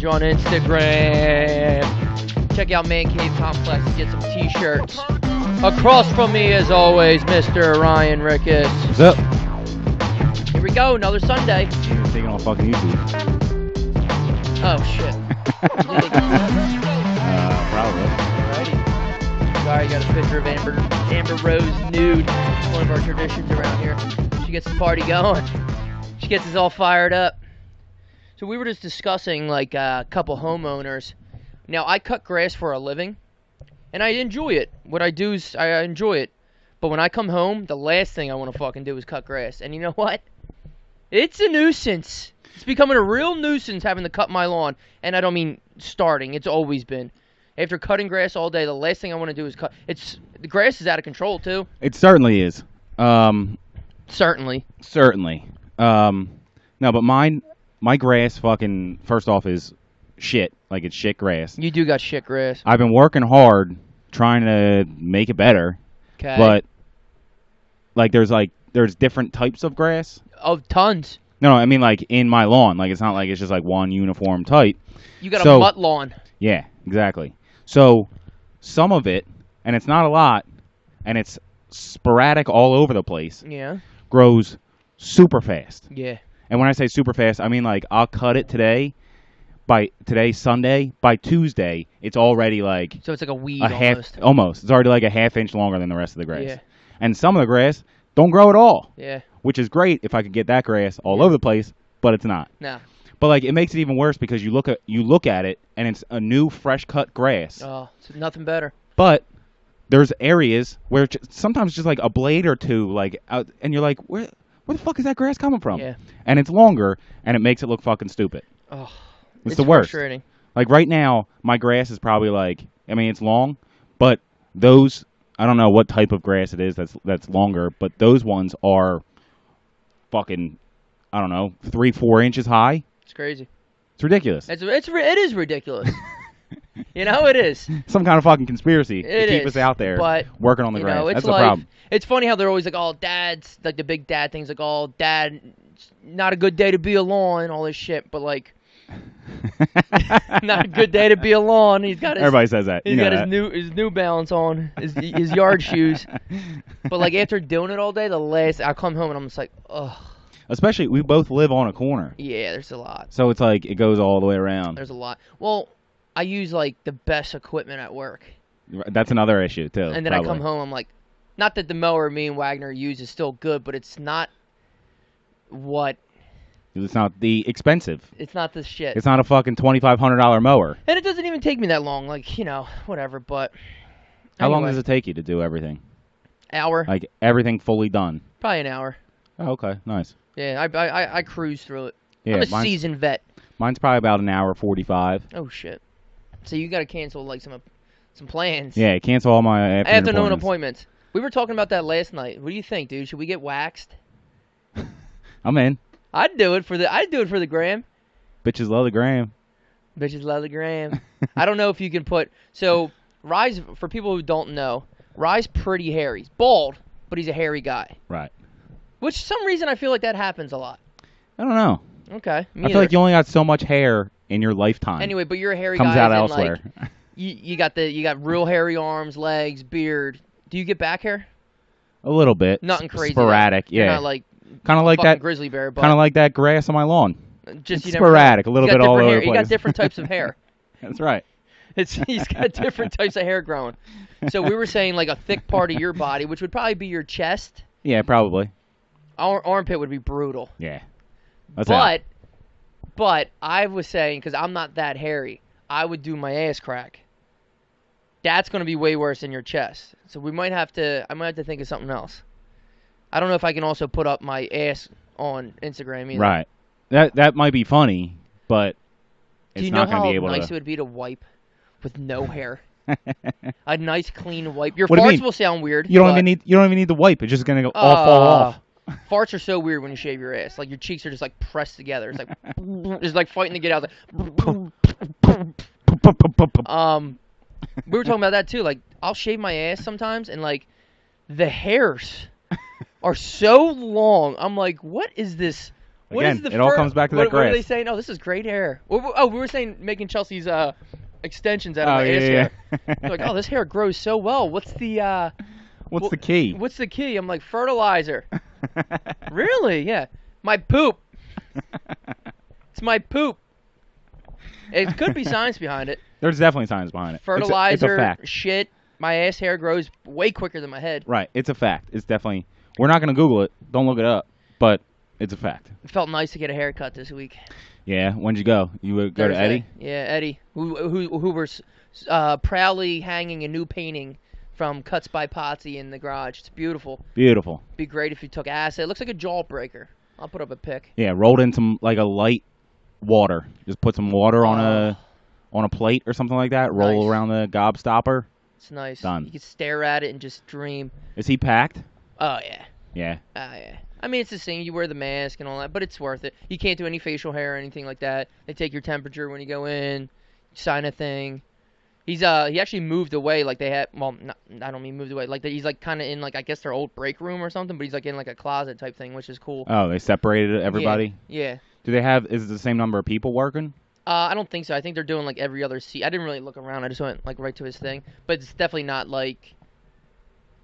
On Instagram. Check out Man Cave Complex to get some t-shirts. Across from me, as always, Mr. Ryan Ricketts. What's up? Here we go, another Sunday. You're taking on fucking YouTube. Oh, shit. Probably. Alrighty. Sorry, got a picture of Amber Rose nude. It's one of our traditions around here. She gets the party going. She gets us all fired up. So we were just discussing, like, a couple homeowners. Now, I cut grass for a living, and I enjoy it. What I do is I enjoy it. But when I come home, the last thing I want to fucking do is cut grass. And you know what? It's a nuisance. It's becoming a real nuisance having to cut my lawn. And I don't mean starting. It's always been. After cutting grass all day, the last thing I want to do is cut. The grass is out of control, too. It certainly is. Certainly. No, but my grass fucking, first off, is shit. Like, it's shit grass. You do got shit grass. I've been working hard trying to make it better. Okay. But, there's different types of grass. Oh, tons. No, I mean, like, in my lawn. Like, it's not like it's just, like, one uniform type. You got a mutt lawn. Yeah, exactly. So, some of it, and it's not a lot, and it's sporadic all over the place. Yeah. Grows super fast. Yeah. And when I say super fast, I mean, like, I'll cut it today. By today's Sunday, by Tuesday, it's already like... So it's like a weed almost. Almost. It's already like a half inch longer than the rest of the grass. Yeah. And some of the grass don't grow at all. Yeah. Which is great if I could get that grass all over the place, but it's not. No. But, like, it makes it even worse because you look at it, and it's a new, fresh-cut grass. Oh, it's nothing better. But there's areas where sometimes just, like, a blade or two, like, out, and you're like, where the fuck is that grass coming from? Yeah. And it's longer, and it makes it look fucking stupid. Oh, it's the worst. Frustrating. Like, right now, my grass is probably, like, I mean, it's long, but those, I don't know what type of grass it is that's longer, but those ones are fucking, I don't know, 3-4 inches high. It's crazy. It's ridiculous. It is ridiculous. You know, it is. Some kind of fucking conspiracy to keep us out there working on the grass. That's the problem. It's funny how they're always like, oh, dad's, like the big dad things, like, oh, dad, not a good day to be alone, all this shit, but like, not a good day to be alone. He's got his, everybody says that. He's got his New Balance on, his yard shoes. But like after doing it all day, I come home and I'm just like, ugh. Especially, we both live on a corner. Yeah, there's a lot. So it's like, it goes all the way around. There's a lot. Well, I use like the best equipment at work. That's another issue too. And then I come home, I'm like, not that the mower me and Wagner use is still good, but it's not what... It's not the expensive. It's not the shit. It's not a fucking $2,500 mower. And it doesn't even take me that long, like, you know, whatever, but... How long does it take you to do everything? Hour. Like, everything fully done? Probably an hour. Oh, okay, nice. Yeah, I cruise through it. Yeah, I'm a seasoned vet. Mine's probably about an hour 45. Oh, shit. So you got to cancel, like, some plans. Yeah, cancel all my afternoon appointments. We were talking about that last night. What do you think, dude? Should we get waxed? I'm in. I'd do it for the gram. Bitches love the gram. Bitches love the gram. I don't know if you can put... So, Rye's, for people who don't know, Rye's pretty hairy. He's bald, but he's a hairy guy. Right. Which, some reason, I feel like that happens a lot. I don't know. Okay. I feel like you only got so much hair in your lifetime. Anyway, but you're a hairy Comes guy. out elsewhere. Like, you got real hairy arms, legs, beard. Do you get back hair? A little bit. Nothing crazy. Sporadic, You're yeah. not like kind of like that grizzly bear, but kind of like that grass on my lawn. Just it's sporadic, a little bit all over the place. You got different types of hair. That's right. He's got different types of hair growing. So we were saying like a thick part of your body, which would probably be your chest. Yeah, probably. Our armpit would be brutal. Yeah. But I was saying, because I'm not that hairy, I would do my ass crack. That's going to be way worse than your chest. So I might have to think of something else. I don't know if I can also put up my ass on Instagram either. Right. That might be funny, but Do it's you know not going to how be able nice to. it would be to wipe with no hair? A nice clean wipe. Your What do you farts mean? will sound weird. You don't but, even need the wipe. It's just going to all fall off. Farts are so weird when you shave your ass. Like your cheeks are just like pressed together. It's like it's like fighting to get out. We were talking about that too. Like I'll shave my ass sometimes, and like the hairs are so long. I'm like, what is this? What Again, is the it all comes back to that What grass. are they saying? Oh, this is great hair. Oh, we were saying making Chelsea's extensions out of my ass yeah. hair. They're like, oh, this hair grows so well. What's the What's the key? What's the key? I'm like, fertilizer. Really? Yeah. My poop. It's my poop. It could be science behind it. There's definitely science behind it. Fertilizer, it's a fact. shit. My ass hair grows way quicker than my head. Right. It's a fact. It's definitely. We're not going to Google it. Don't look it up. But it's a fact. It felt nice to get a haircut this week. Yeah. When'd you go? You would go to Thursday. Eddie? Yeah, Eddie, who were proudly hanging a new painting from Cuts by Potsy in the garage. It's beautiful. Beautiful. Be great if you took acid. It looks like a jawbreaker. I'll put up a pic. Yeah. Rolled in some like a light water. Just put some water on a plate or something like that. Roll Nice. around the gobstopper. It's nice. Done. You can stare at it and just dream. Is he packed? Oh yeah. Yeah. Yeah. I mean, it's the same. You wear the mask and all that, but it's worth it. You can't do any facial hair or anything like that. They take your temperature when you go in, sign a thing. He actually moved away, like they had. Well, I don't mean moved away. Like he's like kind of in like I guess their old break room or something, but he's like in like a closet type thing, which is cool. Oh, they separated everybody? Yeah. Do they have? Is it the same number of people working? I don't think so. I think they're doing like every other seat. I didn't really look around. I just went like right to his thing, but it's definitely not like.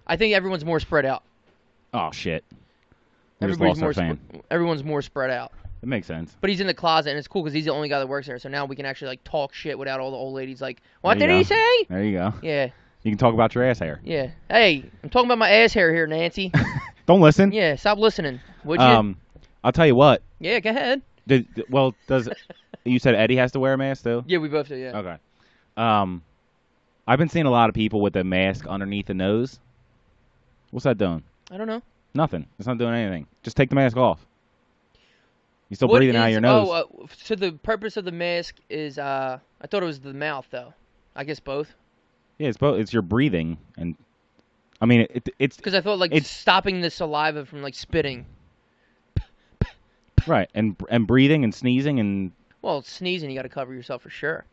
I think everyone's more spread out. Oh shit. We just lost our fan. Everyone's more spread out. It makes sense. But he's in the closet, and it's cool because he's the only guy that works there. So now we can actually like talk shit without all the old ladies like, "What There did you he go. say?" There you go. Yeah, You can talk about your ass hair. yeah. Hey, I'm talking about my ass hair here, Nancy. Don't listen. Yeah, stop listening, would you? I'll tell you what. Yeah, go ahead. Does you said Eddie has to wear a mask too? Yeah, we both do. Yeah. Okay. I've been seeing a lot of people with a mask underneath the nose. What's that doing? I don't know. Nothing. It's not doing anything. Just take the mask off. You still What breathing out of is- your nose. so the purpose of the mask is I thought it was the mouth though. I guess both. Yeah, it's both. It's your breathing, and I mean it's Because I thought like It's- stopping the saliva from like spitting. right, and breathing and sneezing and Well, sneezing, you got to cover yourself for sure.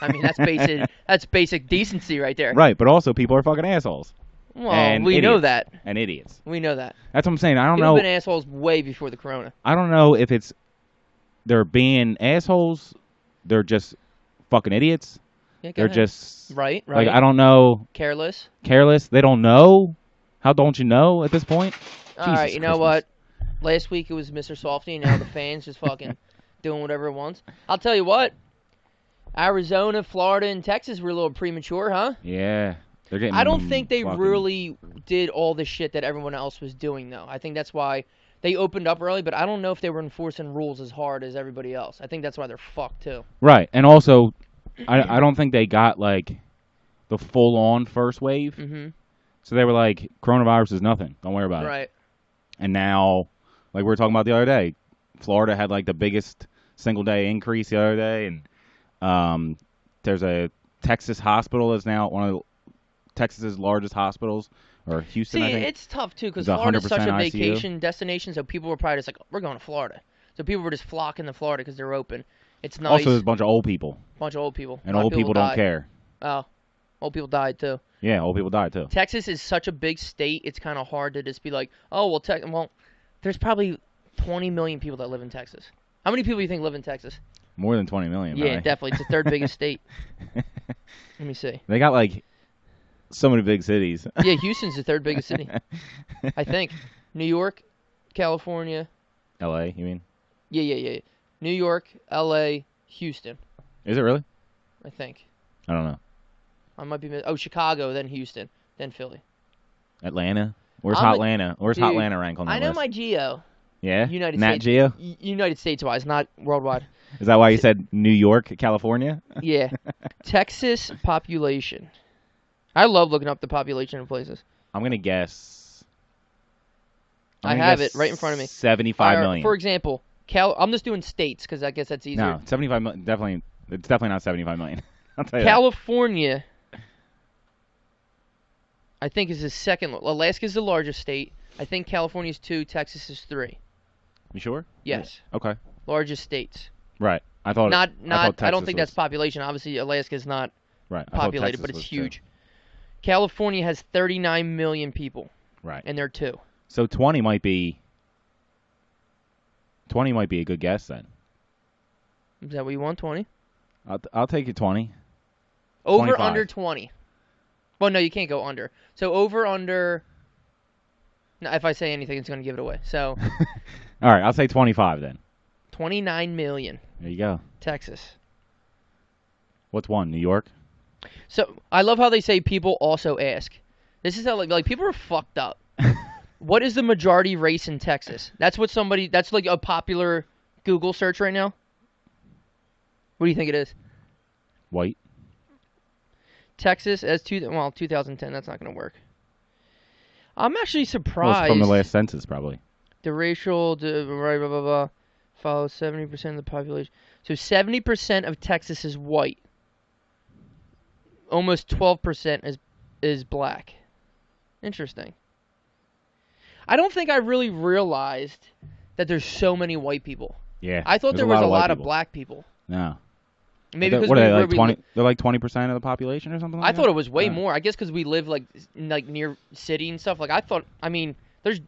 I mean, that's basic. That's basic decency right there. right, but also people are fucking assholes Well, and we know idiots. that. and idiots. We know that. That's what I'm saying. I don't People know. have been assholes way before the corona. I don't know if it's they're being assholes. They're just fucking idiots. Yeah, go They're ahead. just right. like I don't know. Careless. Careless. They don't know. How don't you know at this point? All right, Jesus you know Christmas. what? Last week it was Mr. Softy, and now the fans just fucking doing whatever it wants. I'll tell you what. Arizona, Florida, and Texas were a little premature, huh? Yeah, they're getting. I don't think they fucking- really did all the shit that everyone else was doing, though. I think that's why they opened up early, but I don't know if they were enforcing rules as hard as everybody else. I think that's why they're fucked, too. Right, and also, I don't think they got like the full on first wave. Mm-hmm. So they were like, coronavirus is nothing. Don't worry about it. Right. And now, like we were talking about the other day, Florida had like the biggest single day increase the other day, and there's a Texas hospital that's now one of Texas's largest hospitals, or Houston, See, I think. it's tough, too, because It's Florida's such a 100% ICU. vacation destination, so people were probably just like, we're going to Florida. So people were just flocking to Florida because they're open. It's nice. Also, there's a bunch of old people, bunch of old people. and A lot of old people don't died. care. Oh, old people died, too. Yeah, old people die too. Texas is such a big state, it's kind of hard to just be like, oh, well, there's probably 20 million people that live in Texas. How many people do you think live in Texas? More than 20 million. Yeah, probably. definitely. It's the third biggest state. Let me see. They got like so many big cities. Yeah, Houston's the third biggest city, I think. New York, California. L.A. You mean? Yeah. New York, L.A., Houston, Is it really? I think. I don't know. I might be. Chicago, then Houston, then Philly. Atlanta. Where's I'm a- Hotlanta? Where's Dude, Hotlanta rank on that I know list? my geo. Yeah. United Nat States. Geo. United States wise, not worldwide. Is that why you said New York, California? Yeah. Texas population. I love looking up the population of places. I'm gonna guess. I have it right in front of me. 75 million. For example, I'm just doing states because I guess that's easier. No, 75 million. Definitely, it's definitely not 75 million. I'll tell you California, I think, is the second. Alaska's the largest state. I think California's 2, Texas is 3. You sure? Yes. Okay. Largest states. Right. I thought. Not. I I don't think that's population. Obviously, Alaska's not right. populated, but it's was huge. Too. California has 39 million people. Right. And they're 2. So 20 might be. 20 might be a good guess then. Is that what you want? 20. I'll take it 20. Over 25. under 20. Well, no, you can't go under. So over under. No, if I say anything, it's going to give it away. So. All right, I'll say 25 then. 29 million. There you go. Texas. What's one? New York? So I love how they say people also ask. This is how like people are fucked up. What is the majority race in Texas? That's what somebody. That's like a popular Google search right now. What do you think it is? White. Texas as 2010. That's not going to work. I'm actually surprised. Well, it's from the last census, probably. The racial, blah, blah, blah, blah, follows 70% of the population. So 70% of Texas is white. Almost 12% is black. Interesting. I don't think I really realized that there's so many white people. Yeah. I thought there was a lot of people. black people. No. Maybe because what are they, like 20? They're like 20% of the population or something like I that? thought it was way more. I guess because we live like near city and stuff. Like I thought. I mean, there's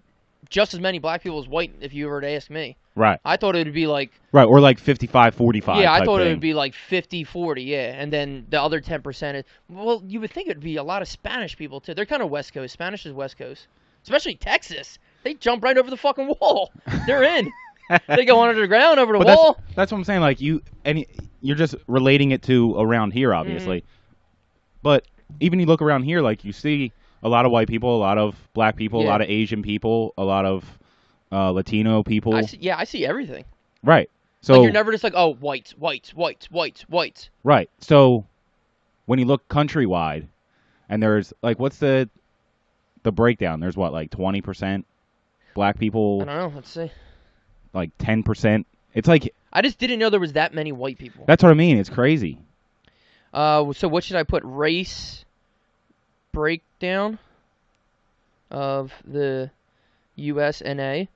just as many black people as white. If you were to ask me. Right. I thought it would be like. Right, or like 55-45. Yeah, I thought thing. it would be like 50-40. Yeah, and then the other 10% is. Well, you would think it would be a lot of Spanish people too. They're kind of West Coast. Spanish is West Coast, especially Texas. They jump right over the fucking wall. They're in. They go under the ground over the wall. That's what I'm saying. Like you're just relating it to around here, obviously. But even you look around here, like you see a lot of white people, a lot of black people, a lot of Asian people, a lot of Latino people. I see everything. Right. So like you're never just like, oh, whites. Right. So when you look countrywide, and there's like, what's the breakdown? There's what, like 20% black people. I don't know. Let's see. Like 10%. It's like I just didn't know there was that many white people. That's what I mean. It's crazy. So what should I put? Race breakdown of the USNA.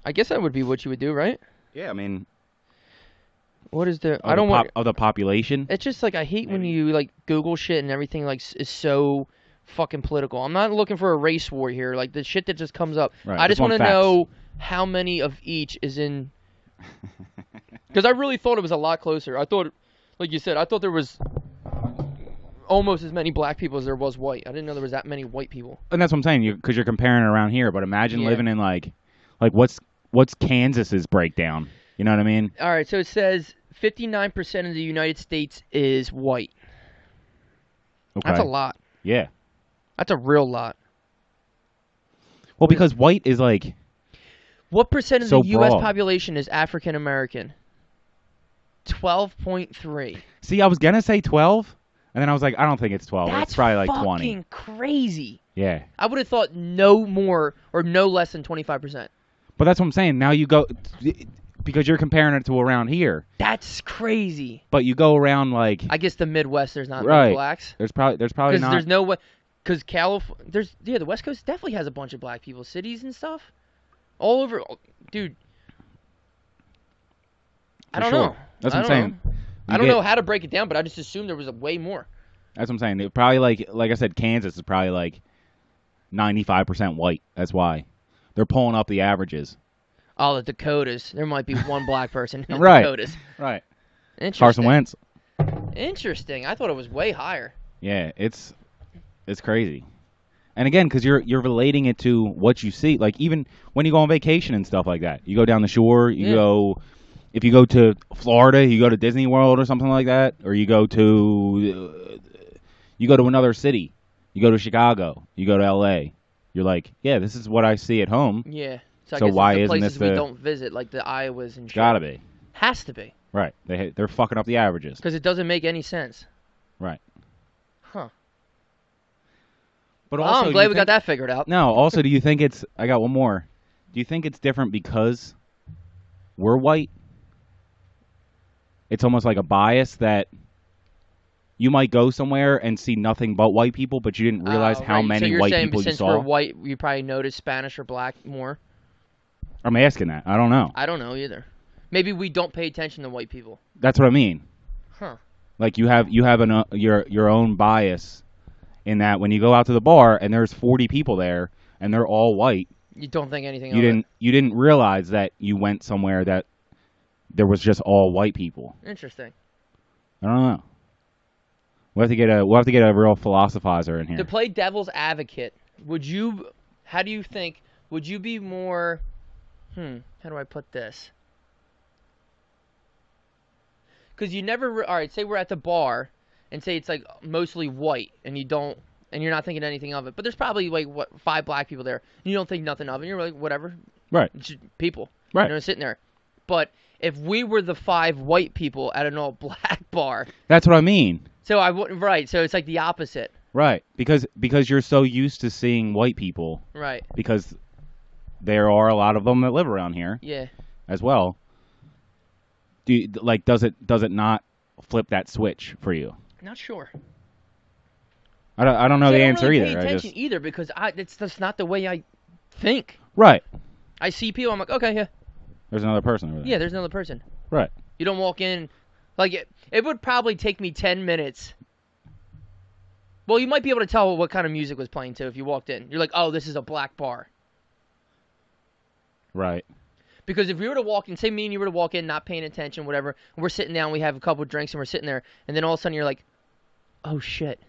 I guess that would be what you would do, right? Yeah, I mean, what is the? I don't want of the population. It's just like I hate when you like Google shit and everything like is so fucking political. I'm not looking for a race war here. Like the shit that just comes up. Right, I just want to know how many of each is in. Because I really thought it was a lot closer. I thought, like you said, I thought there was almost as many black people as there was white. I didn't know there was that many white people. And that's what I'm saying, because you're comparing it around here. But imagine living in like what's Kansas's breakdown? You know what I mean? All right, so it says 59% of the United States is white. Okay. That's a lot. Yeah. That's a real lot. Well, because white is like... What percent of so the U.S. broad. population is African American? 12.3. See, I was going to say 12, and then I was like, I don't think it's 12. That's it's probably like fucking 20. Crazy. Yeah. I would have thought no more or no less than 25%. But that's what I'm saying. Now you go... Because you're comparing it to around here. That's crazy. But you go around like... I guess the Midwest, there's not right. many blacks. There's probably not... There's no way... Because California... the West Coast definitely has a bunch of black people. Cities and stuff. All over... Dude. I don't know. That's what I'm saying. I don't know how to break it down, but I just assumed there was a way more. That's what I'm saying. It probably like I said, Kansas is probably like 95% white. That's why. They're pulling up the averages. Oh, the Dakotas. There might be one black person in the right. Dakotas. Right. Interesting. Carson Wentz. Interesting. I thought it was way higher. Yeah, it's crazy. And again, because you're relating it to what you see. Like even when you go on vacation and stuff like that, you go down the shore. You go, if you go to Florida, you go to Disney World or something like that, or you go to another city. You go to Chicago. You go to L.A. You're like, yeah, this is what I see at home. Yeah. So I guess why it's the isn't places this we don't visit, like the Iowas and shit. Gotta be. Has to be. Right. They're fucking up the averages. Because it doesn't make any sense. Right. Huh. But Well, also, I'm glad we got that figured out. No. Also, do you think it's? I got one more. Do you think it's different because we're white? It's almost like a bias that you might go somewhere and see nothing but white people, but you didn't realize how Right. So many you're white saying people you since saw. we're white, you probably notice Spanish or black more? I'm asking that. I don't know. I don't know either. Maybe we don't pay attention to white people. That's what I mean. Huh. Like you have your own bias in that when you go out to the bar and there's 40 people there and they're all white, You don't think anything you of didn't it. you didn't realize that you went somewhere that there was just all white people. Interesting. I don't know. We'll have to get a real philosophizer in here. To play devil's advocate, how do you think, would you be more, how do I put this? Because you never, all right, say we're at the bar, and say it's like mostly white, and you're not thinking anything of it, but there's probably like, 5 black people there, and you don't think nothing of it, and you're like, whatever, Right. just people, Right. sitting there. But if we were the 5 white people at an all black bar, That's what I mean. so I wouldn't, right, so it's like the opposite. Right. Because you're so used to seeing white people. Right. Because there are a lot of them that live around here. Yeah. As well. Does it not flip that switch for you? Not sure. I don't know See, the I don't answer really either. pay attention either because it's just not the way I think. Right. I see people, I'm like, okay, yeah. There's another person over there. Yeah, there's another person. Right. You don't walk in, like, it would probably take me 10 minutes. Well, you might be able to tell what kind of music was playing, too, if you walked in. You're like, oh, this is a black bar. Right. Because if we were to walk in, say me and you were to walk in, not paying attention, whatever, and we're sitting down, we have a couple of drinks, and we're sitting there, and then all of a sudden you're like, oh, shit.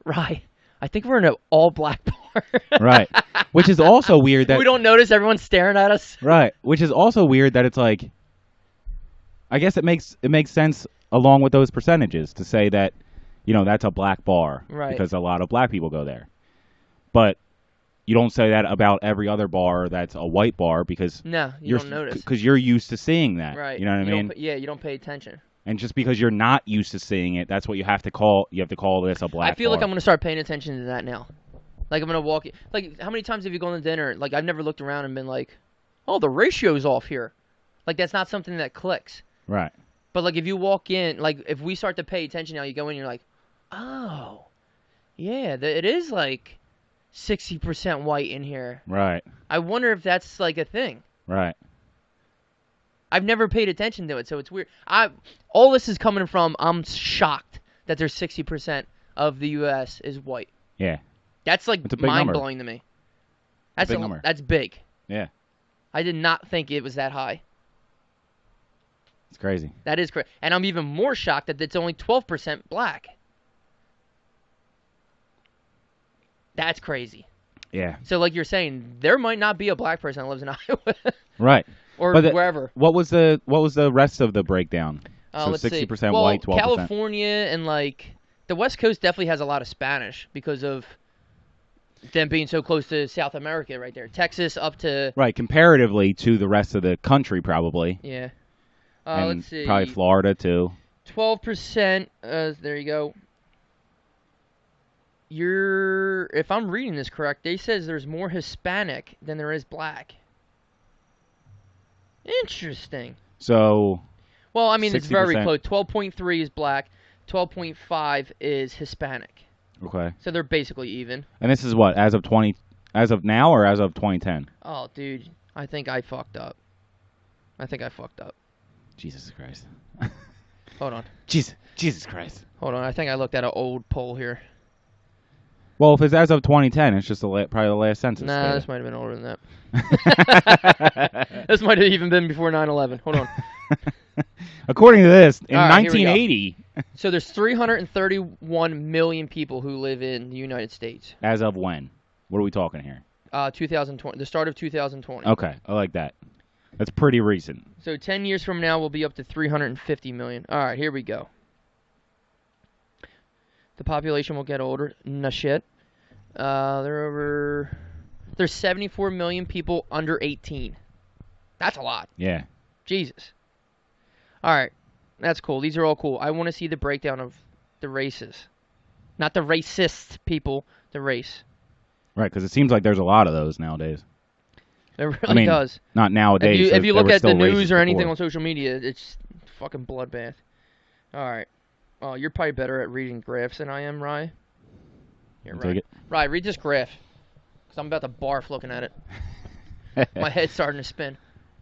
Right. I think we're in an all-black bar. Right. Which is also weird that... We don't notice everyone staring at us. Right. Which is also weird that it's like... I guess it makes sense along with those percentages to say that, that's a black bar. Right. Because a lot of black people go there. But you don't say that about every other bar that's a white bar because... No, you don't notice. Because you're used to seeing that. Right. You know what I mean? You don't pay attention. And just because you're not used to seeing it, that's what you have to call this a black bar. I feel like I'm going to start paying attention to that now. Like, I'm going to walk... Like, how many times have you gone to dinner? Like, I've never looked around and been like, oh, the ratio's off here. Like, that's not something that clicks. Right. But, like, if you walk in... Like, if we start to pay attention now, you go in, you're like, oh, yeah, it is, like, 60% white in here. Right. I wonder if that's, like, a thing. Right. I've never paid attention to it, so it's weird. All this is coming from, I'm shocked that there's 60% of the U.S. is white. Yeah. That's like It's a big mind-blowing to me. That's big number. That's big. Yeah. I did not think it was that high. It's crazy. That is crazy. And I'm even more shocked that it's only 12% black. That's crazy. Yeah. So like you're saying, there might not be a black person that lives in Iowa. Right. Or But wherever. What was the rest of the breakdown? So Let's 60% see. white, 12%. California and like the West Coast definitely has a lot of Spanish because of them being so close to South America right there. Texas up to... Right, comparatively to the rest of the country probably. Yeah. And Let's see. probably Florida too. 12%. There you go. If I'm reading this correct, they says there's more Hispanic than there is black. Interesting. So... Well, I mean, it's very 60%. close. 12.3 is black. 12.5 is Hispanic. Okay. So they're basically even. And this is what, as of now or as of 2010? Oh, dude. I think I fucked up. Jesus Christ. Hold on. Jesus Christ. Hold on. I think I looked at an old poll here. Well, if it's as of 2010, it's just probably the last census. Nah, this might have been older than that. This might have even been before 9/11. Hold on. According to this, in All right, here we go. 1980... So there's 331 million people who live in the United States. As of when? What are we talking here? 2020. The start of 2020. Okay, I like that. That's pretty recent. So 10 years from now, we'll be up to 350 million. All right, here we go. The population will get older. No shit. There's 74 million people under 18. That's a lot. Yeah. Jesus. All right. That's cool. These are all cool. I want to see the breakdown of the races. Not the racist people, the race. Right, because it seems like there's a lot of those nowadays. It really I mean, does. not nowadays. If you there look were at the still news racists or anything before. on social media, it's fucking bloodbath. All right. Oh, you're probably better at reading graphs than I am, Rye. Here, Take it. Rye, read this graph. Because I'm about to barf looking at it. My head's starting to spin.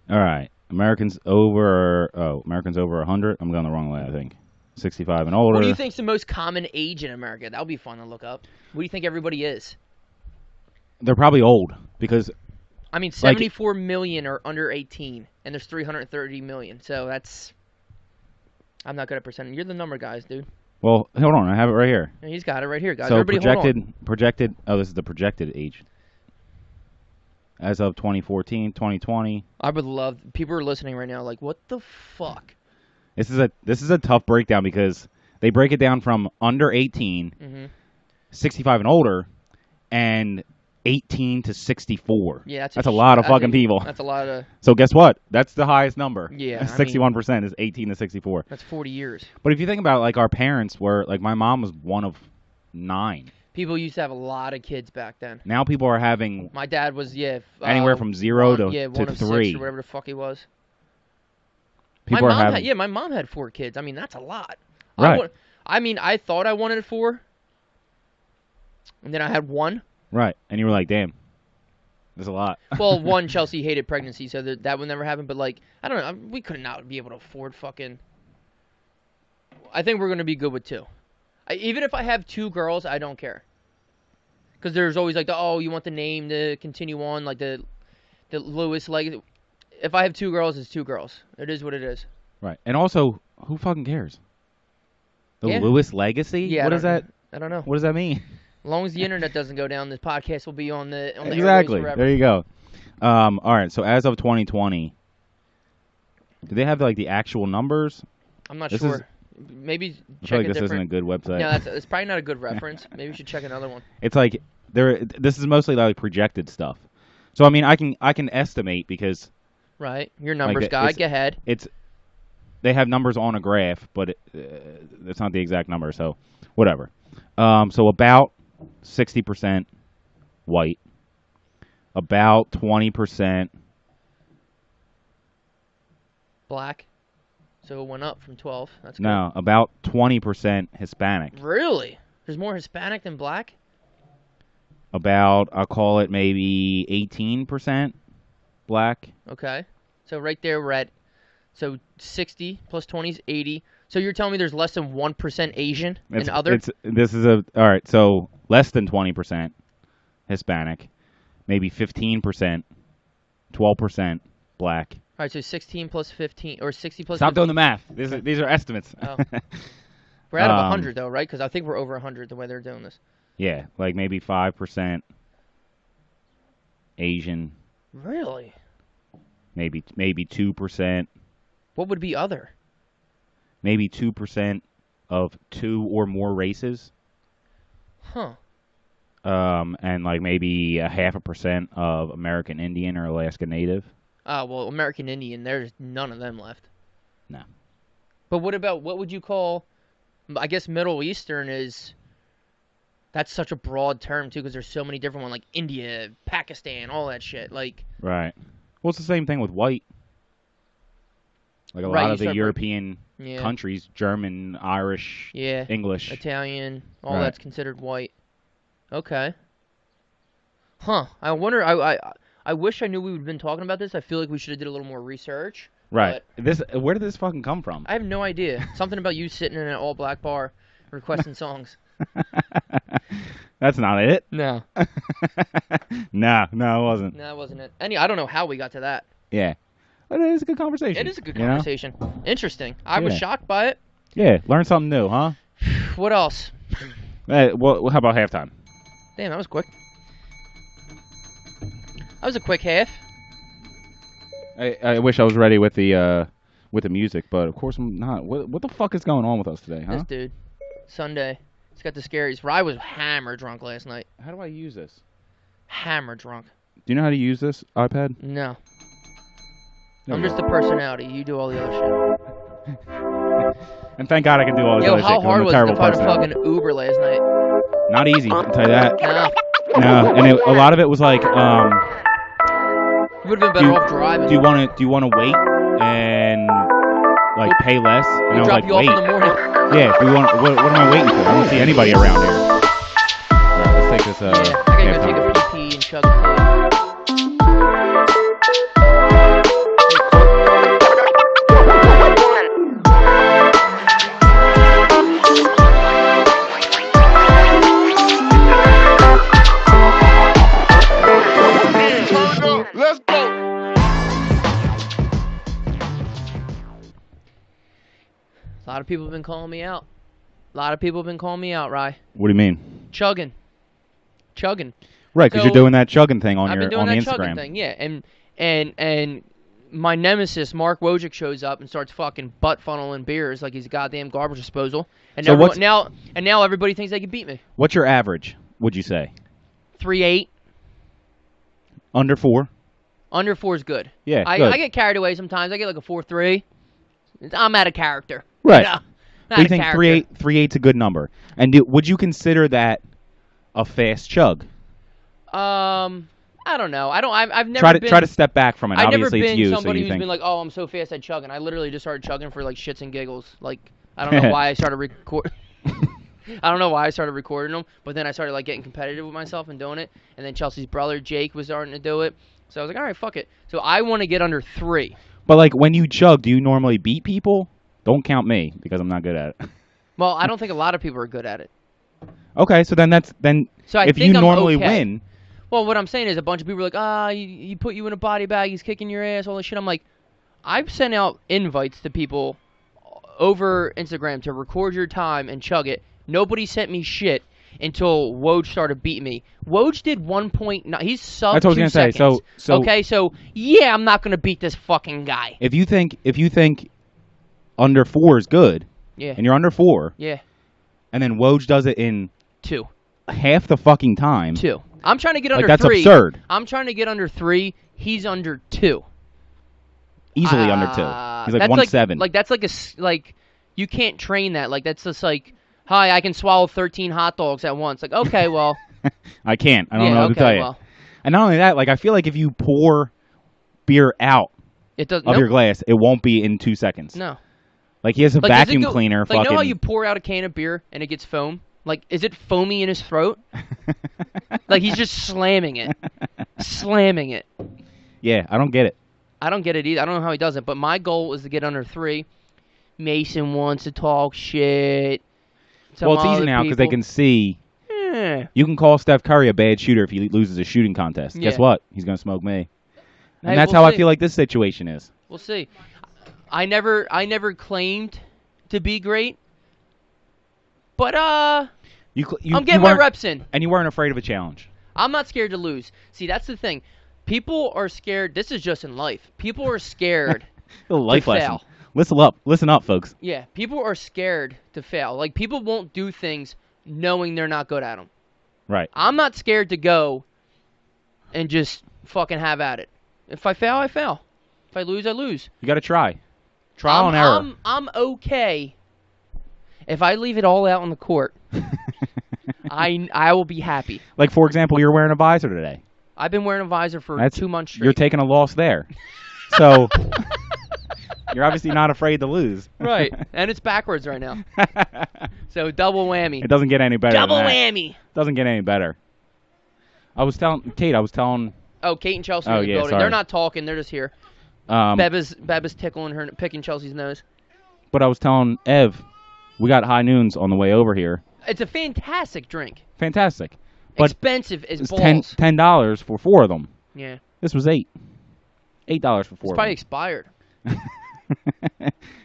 All right. Americans over 100. I'm going the wrong way, I think. 65 and older. What do you think's the most common age in America? That would be fun to look up. What do you think everybody is? They're probably old because I mean, 74 million are under 18, and there's 330 million. So that's... I'm not good at percentage. You're the number guys, dude. well, hold on. I have it right here. And he's got it right here, guys. So Everybody hold on. projected. Oh, this is the projected age. As of 2014, 2020. I would love... People are listening right now like, what the fuck? This is a tough breakdown because they break it down from under 18, 65 and older, and 18 to 64. Yeah, that's a lot of fucking people. That's a lot of... So guess what? That's the highest number. Yeah, 61% is 18 to 64. That's 40 years. But if you think about it, like our parents were, like my mom was one of 9. People used to have a lot of kids back then. Now people are having My dad was, anywhere from 0 to 1 of 3. 6 or whatever the fuck he was. People are having my mom had 4 kids. I mean, that's a lot. Right. I thought I wanted 4, and then I had 1. Right, and you were like, damn, there's a lot. Well, 1, Chelsea hated pregnancy, so that would never happen. But like, I don't know, we could not be able to afford fucking. I think we're gonna be good with 2. Even if I have 2 girls, I don't care. Because there's always like you want the name to continue on, like the Lewis legacy. If I have 2 girls, it's 2 girls. It is what it is. Right, and also, who fucking cares? The Lewis legacy? Yeah. What is that? I don't know. What does that mean? As long as the internet doesn't go down, this podcast will be on the Exactly. airwaves forever. There you go. All right. So as of 2020, do they have like the actual numbers? I'm not sure. Maybe I check feel like a this different. isn't a good website. No, it's probably not a good reference. Maybe you should check another one. It's like this is mostly like projected stuff. So I mean, I can estimate because Right, your numbers like guy. Go ahead. They have numbers on a graph, but it's not the exact number. So whatever. So about 60% white, about 20% Black. So it went up from 12. That's good. no, about 20% Hispanic. Really? There's more Hispanic than Black? About I'll call it maybe 18% black. Okay. So right there we're at 60 plus 20 is 80. So you're telling me there's less than 1% Asian and other? All right. So less than 20% Hispanic, maybe 15%, 12% black. All right, so 16 plus 15 or 60 plus. Stop 15. doing the math. These are estimates. Oh. We're out of 100 though, right? Because I think we're over 100 the way they're doing this. Yeah, like maybe 5% Asian. Really? Maybe 2%. What would be other? Maybe 2% of 2 or more races. Huh. And like maybe 0.5% of American Indian or Alaska Native. Well, American Indian, there's none of them left. No. But what would you call, I guess Middle Eastern is, that's such a broad term too, because there's so many different ones, like India, Pakistan, all that shit. Like. Right. Well, it's the same thing with white. Like a lot of the European countries, German, Irish, English. Italian, all that's considered white. Okay. Huh. I wonder, I wish I knew we would have been talking about this. I feel like we should have did a little more research. Right. Where did this fucking come from? I have no idea. Something about you sitting in an all-black bar requesting songs. That's not it. No. No, it wasn't. No, it wasn't it. I don't know how we got to that. Yeah. But it is a good conversation. It is a good conversation. Interesting. I was shocked by it. Yeah, learn something new, huh? What else? Well, how about halftime? Damn, that was quick. That was a quick half. I wish I was ready with the music, but of course I'm not. What the fuck is going on with us today, huh? This dude. Sunday. He's got the scaries. Rye was hammer drunk last night. How do I use this? Hammer drunk. Do you know how to use this iPad? No. I'm just a personality. You do all the other shit. And thank God I can do all this Yo, other shit. how 'Cause I'm hard a was it to terrible find a person. fucking Uber last night? Not easy, I'll tell you that. No. No, and a lot of it was like, You would have been better off driving. do you want to wait and like pay less? And I was drop like, you off wait. in the morning. Yeah, do you want? What am I waiting for? I don't see anybody around here. All right, let's take this. Yeah, I gotta go take a pee and chug it. Let's go. A lot of people have been calling me out. Rye. What do you mean? Chugging. Right, because So, you're doing that chugging thing on I've been doing on the that Instagram. chugging thing, yeah. And my nemesis, Mark Wojcik, shows up and starts fucking butt funneling beers like he's a goddamn garbage disposal. And So now everybody thinks they can beat me. What's your average? Would you say 3.8. under 4? Under 4 is good. Yeah, I good. get carried away sometimes. I get like a 4.3. I'm out of character. Right. You know? Not Do you a think character. 3.8's a good number? And would you consider that a fast chug? I don't know. I've never Try to step back from it. I've never Obviously, been it's you, so somebody you who's think. been like, oh, I'm so fast at chugging. I literally just started chugging for like shits and giggles. Like, I don't know why I started I don't know why I started recording them, but then I started like getting competitive with myself and doing it. And then Chelsea's brother Jake was starting to do it, so I was like, all right, fuck it. So I want to get under 3. But like when you chug, do you normally beat people? Don't count me because I'm not good at it. Well, I don't think a lot of people are good at it. Okay, so then So I if think you I'm normally okay. win, Well, what I'm saying is a bunch of people are like, he put you in a body bag, he's kicking your ass, all this shit. I'm like, I've sent out invites to people over Instagram to record your time and chug it. Nobody sent me shit until Woj started beating me. Woj did 1.9. He's sub That's what I was 2 gonna say. seconds. So okay, so yeah, I'm not gonna beat this fucking guy. if you think under 4 is good, Yeah. and you're under 4, Yeah. and then Woj does it in 2. half the fucking time, 2. I'm trying to get like under that's 3. absurd. I'm trying to get under 3. He's under 2. Easily under 2. He's like 1.7. Like that's like you can't train that. Like that's just like, hi, I can swallow 13 hot dogs at once. Like, okay, well, I can't. I don't yeah, know what okay, to tell you. well, And not only that, like I feel like if you pour beer out it does. of your glass, it won't be in 2 seconds. No. Like he has a Like, does it vacuum go- cleaner. Like, fucking. you know how you pour out a can of beer and it gets foam? Like, is it foamy in his throat? Like he's just slamming it, slamming it. Yeah, I don't get it. I don't get it either. I don't know how he does it. But my goal is to get under 3. Mason wants to talk shit. Some Well, it's easy other now because they people. can see. Eh. You can call Steph Curry a bad shooter if he loses a shooting contest. Guess Yeah. what? He's gonna smoke me. And Hey, that's we'll how I see. feel like this situation is. We'll see. I never claimed to be great, but I'm getting my weren't- reps in. And you weren't afraid of a challenge. I'm not scared to lose. See, that's the thing. People are scared. This is just in life. People are scared. A little life to lesson. fail. Listen up, folks. Yeah, people are scared to fail. Like people won't do things knowing they're not good at them. Right. I'm not scared to go and just fucking have at it. If I fail, I fail. If I lose, I lose. You got to try. Trial and error. I'm okay. If I leave it all out on the court, I will be happy. Like for example, you're wearing a visor today. I've been wearing a visor for 2 months straight. You're taking a loss there. So you're obviously not afraid to lose. Right, and it's backwards right now. So double whammy. It doesn't get any better. Double than that. whammy. Doesn't get any better. I was telling Kate. Oh, Kate and Chelsea Oh, are in the yeah, building. sorry. They're not talking. They're just here. Beba's tickling her, picking Chelsea's nose. But I was telling Ev, we got high noons on the way over here. It's a fantastic drink. Fantastic. But Expensive as it's balls. $10 for 4 of them. Yeah. This was $8 for 4 It's of probably them. expired.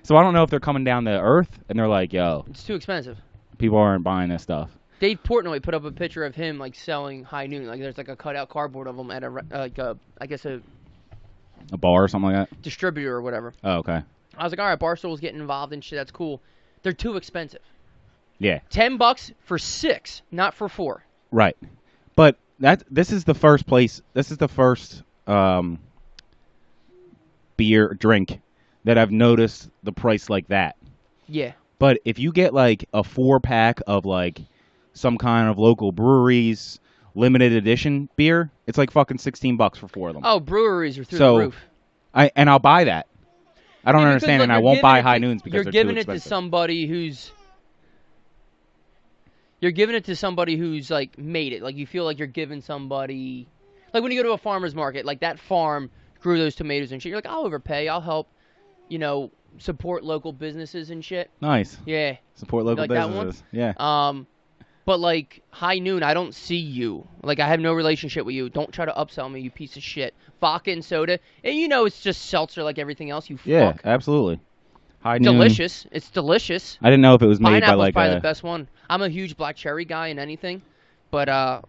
So I don't know if they're coming down to earth and they're like, yo, It's too expensive. people aren't buying this stuff. Dave Portnoy put up a picture of him like selling High Noon. Like there's like a cutout cardboard of him at I guess a A bar or something like that? distributor or whatever. Oh, okay. I was like, all right, Barstool's getting involved and shit. That's cool. They're too expensive. Yeah. $10 for 6, not for 4. Right. But this is the first place. This is the first drink that I've noticed the price like that. Yeah. But if you get like a 4-pack of like some kind of local breweries limited edition beer, it's like fucking $16 for 4 of them. Oh, breweries are through the roof. I'll buy that. I don't understand, and I won't buy High Noons because you're they're giving too it to expensive. somebody who's. You're giving it to somebody who's like made it. Like you feel like you're giving somebody, like when you go to a farmer's market, like that farm grew those tomatoes and shit. You're like, I'll overpay. I'll help, support local businesses and shit. Nice. Yeah. Support local like that one? businesses. Yeah. But like High Noon, I don't see you. Like I have no relationship with you. Don't try to upsell me, you piece of shit. Vodka and soda, and it's just seltzer like everything else. You Yeah, fuck. absolutely. High Noon. Delicious. It's delicious. I didn't know if it was made by Pineapple's like probably a. the best one. I'm a huge black cherry guy in anything, but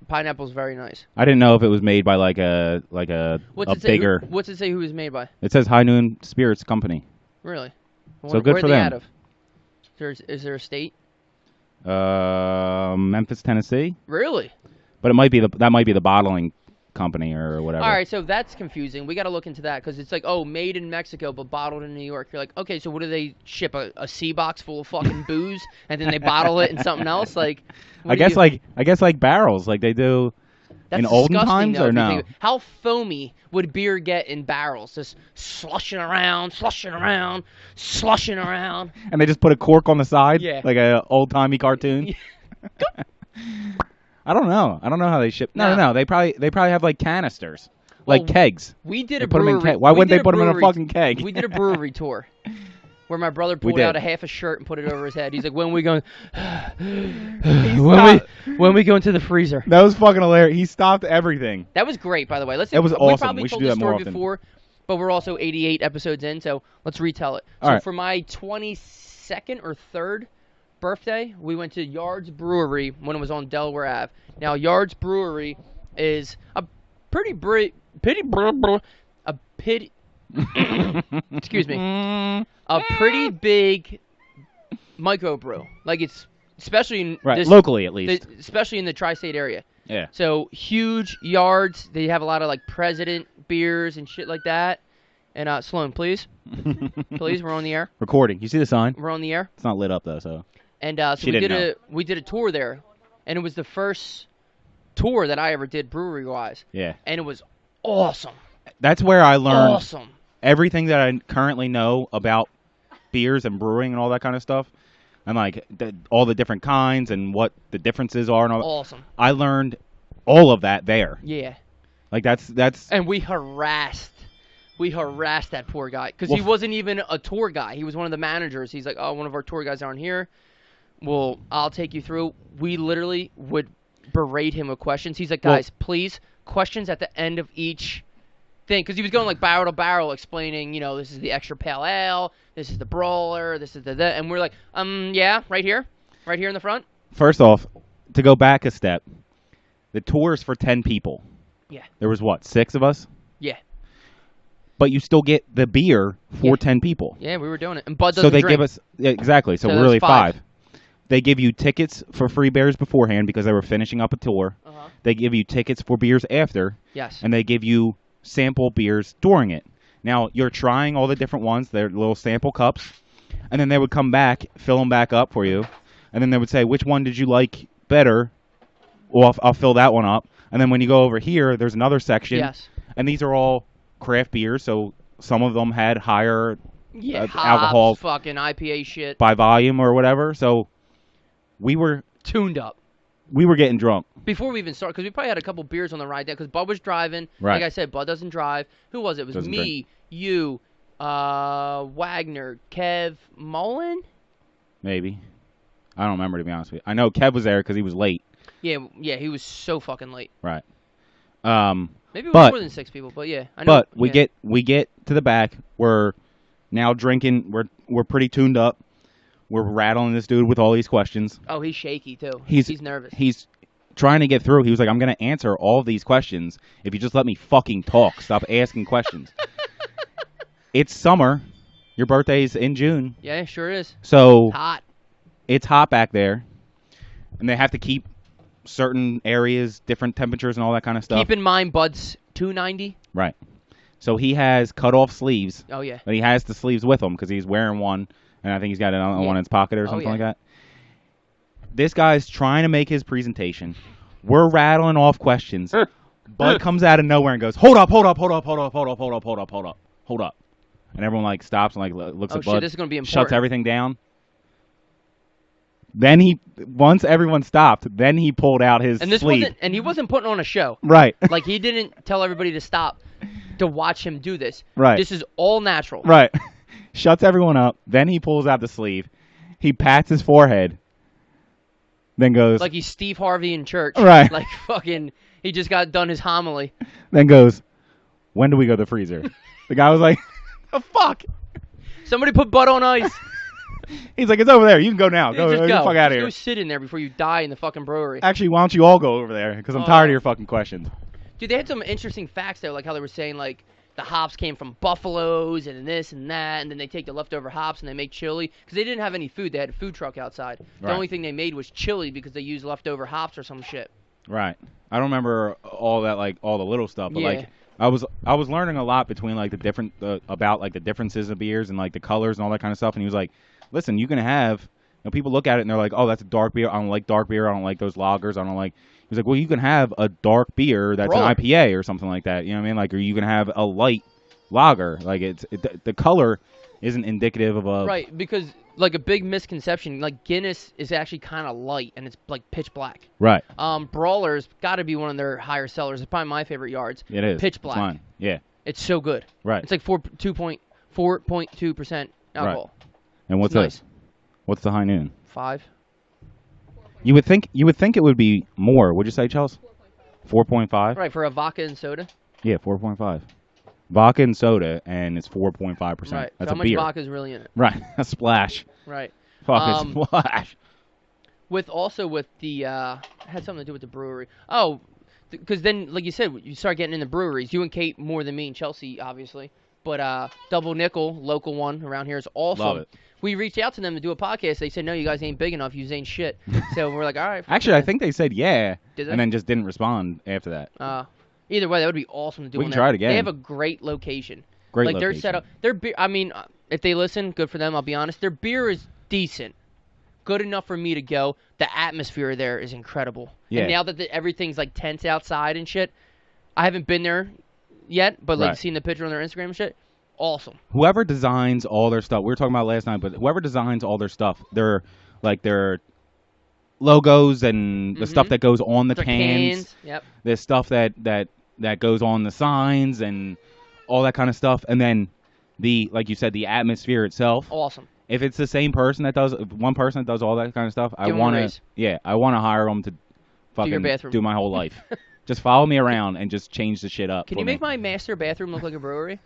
pineapple's very nice. I didn't know if it was made by like a What's a it say? bigger. What's it say? Who is made by? It says High Noon Spirits Company. Really? So good where for are they them. out of? Is there a state? Memphis, Tennessee. Really? But it might be that might be the bottling company or whatever. All right, so that's confusing. We got to look into that because it's like, oh, made in Mexico but bottled in New York. You're like, okay, so what do they ship? A sea box full of fucking booze and then they bottle it in something else? Like, I guess like barrels, like they do that's in olden disgusting, times, though, or if you no? think- How foamy would beer get in barrels? Just slushing around, slushing around, slushing around. And they just put a cork on the side, Yeah. like a old timey cartoon. I don't know. I don't know how they ship. No. They probably have like canisters, like Well, kegs. We did They a put 'em in brewery. keg. Why we wouldn't did they put 'em in a brewery- fucking keg? We did a brewery tour where my brother pulled did. out a half a shirt and put it over his head. He's like, "When we going? stopped. when we go into the freezer?" That was fucking hilarious. He stopped everything. That was great, by the way. That was We awesome. probably We should told do the that more story often. before, but we're also 88 episodes in, so let's retell it. All So right. for my 22nd or 3rd birthday, we went to Yard's Brewery when it was on Delaware Ave. Now, Yard's Brewery is a excuse me, a pretty big microbrew. Like it's especially in Right, this, locally at least. especially in the tri-state area. Yeah. So huge yards. They have a lot of like President beers and shit like that. And Sloan, please, please, we're on the air. Recording. You see the sign? We're on the air. It's not lit up though, so. And so She didn't know. we did a tour there, and it was the first tour that I ever did brewery wise. Yeah. And it was awesome. That's where I learned Awesome. everything that I currently know about beers and brewing and all that kind of stuff. And like all the different kinds and what the differences are and all. Awesome. I learned all of that there. Yeah. Like that's. And we harassed that poor guy because he Well, wasn't even a tour guy. He was one of the managers. He's like, oh, one of our tour guys aren't here. Well, I'll take you through. We literally would berate him with questions. He's like, guys, please, questions at the end of each thing. Because he was going like barrel to barrel explaining, this is the extra pale ale, this is the brawler, this is the... And we're like, yeah, right here in the front. First off, to go back a step, the tour's for 10 people. Yeah. There was what, 6 of us? Yeah. But you still get the beer for Yeah. 10 people. Yeah, we were doing it. And Bud doesn't So they drink. give us exactly. So So we're that's really 5. 5. They give you tickets for free beers beforehand because they were finishing up a tour. Uh-huh. They give you tickets for beers after, Yes. and they give you sample beers during it. Now you're trying all the different ones. They're little sample cups, and then they would come back, fill them back up for you, and then they would say, "Which one did you like better?" Well, I'll fill that one up. And then when you go over here, there's another section, Yes. and these are all craft beers. So some of them had higher Yeah, hops, alcohol fucking IPA shit. by volume or whatever. So we were Tuned up. getting drunk. Before we even started, because we probably had a couple beers on the ride there, because Bud was driving. Right. Like I said, Bud doesn't drive. Who was it? It was Doesn't me, drink. you, Wagner, Kev, Mullen? Maybe. I don't remember, to be honest with you. I know Kev was there because he was late. Yeah, he was so fucking late. Right. Maybe it was But- more than 6 people, but yeah. I know, But yeah. we get to the back. We're now drinking. We're pretty tuned up. We're rattling this dude with all these questions. Oh, he's shaky, too. He's nervous. He's trying to get through. He was like, "I'm going to answer all of these questions if you just let me fucking talk. Stop asking questions." It's summer. Your birthday's in June. Yeah, sure is. So Hot. it's hot back there. And they have to keep certain areas, different temperatures and all that kind of stuff. Keep in mind, Bud's 290. Right. So he has cut off sleeves. Oh yeah. But he has the sleeves with him because he's wearing one, and I think he's got another one in his pocket or something like that. This guy's trying to make his presentation. We're rattling off questions. Bud comes out of nowhere and goes, "Hold up, hold up, hold up, hold up, hold up, hold up, hold up, hold up, hold up." And everyone like stops and like looks at Bud. Shit, this is gonna be important. Shuts everything down. Then once everyone stopped, then he pulled out his sleeve. He wasn't putting on a show. Right. Like he didn't tell everybody to stop to watch him do this. Right. This is all natural. Right. Shuts everyone up. Then he pulls out the sleeve. He pats his forehead. Then goes like he's Steve Harvey in church. Right. Like fucking he just got done his homily. Then goes, "When do we go to the freezer?" The guy was like, "The fuck?" Somebody put Bud on ice. He's like, "It's over there. You can go now. Just Get the fuck out of here." Go sit in there before you die in the fucking brewery. Actually, why don't you all go over there? Because I'm tired of your fucking questions. Dude, they had some interesting facts there, like how they were saying like the hops came from buffaloes and this and that, and then they take the leftover hops and they make chili because they didn't have any food. They had a food truck outside. The only thing they made was chili because they used leftover hops or some shit. Right. I don't remember all that, like all the little stuff, but like I was learning a lot between like the different about like the differences of beers and like the colors and all that kind of stuff. And he was like, "Listen, you can have." People look at it and they're like, "Oh, that's a dark beer. I don't like dark beer. I don't like those lagers. I don't like." He was like, "Well, you can have a dark beer that's an IPA or something like that. You know what I mean? Like, or you can have a light lager. Like, the color isn't indicative of a right because like a big misconception. Like Guinness is actually kind of light and it's like pitch black. Right. Brawler's got to be one of their higher sellers. It's probably my favorite yards. It is pitch black. It's mine. Yeah. It's so good. Right. It's like 4.2% alcohol. Right. And what's nice. this? What's the high noon? 5. You would think it would be more. Would you say, Chelsea? 4.5. Right for a vodka and soda. Yeah, 4.5. Vodka and soda, and it's 4.5%. Right. That's so a how much beer. vodka is really in it? Right. A splash. Right. Fucking splash. With the had something to do with the brewery. Oh, because then like you said, you start getting in the breweries. You and Kate more than me and Chelsea, obviously. But Double Nickel, local one around here, is awesome. Love it. We reached out to them to do a podcast. They said, no, you guys ain't big enough. You ain't shit. So we're like, all right. Actually, I think they said yeah, Did they? and then just didn't respond after that. Either way, that would be awesome to do. We can try it again. They have a great location. Great like location. Their setup. Their beer. I mean, if they listen, good for them. I'll be honest. Their beer is decent, good enough for me to go. The atmosphere there is incredible. Yeah. And now that everything's like tense outside and shit, I haven't been there yet, but like seen the picture on their Instagram and shit. Awesome. Whoever designs all their stuff, we were talking about last night, but whoever designs all their stuff, their logos and the stuff that goes on the cans, yep. the stuff that goes on the signs and all that kind of stuff, and then like you said, the atmosphere itself. Awesome. If it's the same person that does, one person that does all that kind of stuff, I want to hire them to fucking do my whole life. Just follow me around and just change the shit up. Can you make my master bathroom look like a brewery?